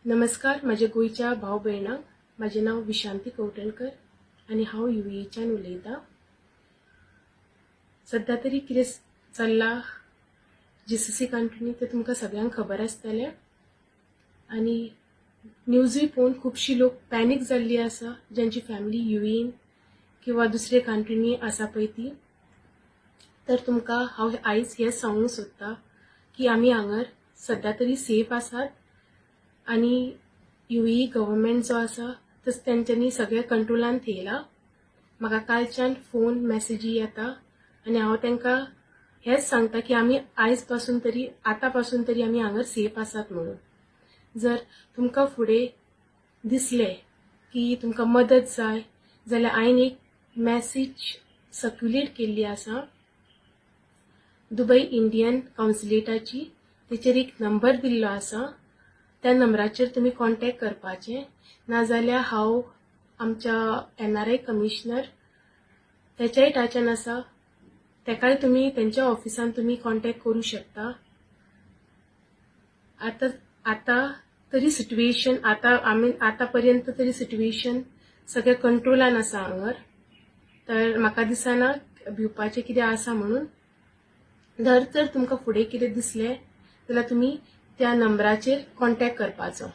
नमस्कार, माझ्या गोयच्या भाव भयणांक माझे नाव विशांती कवटणकर आणि हांव UAEच्यान उलयतां। सध्या तरी कितें चल्लां GCC कंट्रीनी ते तुमकां सगळ्यांक खबर आसतलें आणि न्यूजूय पळोवन खुबशीं लोक पॅनीक जाल्लीं आसा, ज्यांची फॅमिली UAEन किंवा दुसरे कंट्रीनी आसा पळय ती। तर तुमकां हांव आयज हें सांगूंक सोदतां की आमी हांगर सध्या तरी सेफ आसात आणि UAE गव्हर्नमेंट जो आसा तो तेंच्यांनी सगळे कंट्रोलान थेयला। म्हाका कालच्यान फोन मेसेजी येता आणि हांव तांकां हेच सांगता की आमी आयज पासून तरी आतां पासून तरी आमी हांगर सेफ आसात म्हणून। जर तुमकां फुडें दिसलें की तुमकां मदत जाय जाल्यार हांवें एक मेसेज सर्क्युलेट केल्ली आसा दुबय इंडियन काउन्सिलेटाची। तेचेर एक नंबर दिल्लो आसा, त्या नंबराचेर तुमी कॉन्टॅक्ट करपाचें, नाजाल्यार हांव आमच्या NRI कमिशनर तेच्याय टाच्यान आसा, तेकाय तुमी तेंच्या ऑफिसान तुमी कॉन्टॅक्ट करूं शकता। आता तरी सिच्युएशन आता पर्यंत तरी सिच्युएशन सगळे कंट्रोलान आसा हांगर, तर म्हाका दिसना भिवपाचें कितें आसा म्हणून। जर तुमकां फुडें कितें दिसलें जाल्यार तुमी त्या नंबराचेर कॉन्टॅक्ट करपाचो।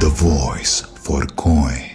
The voice for coin.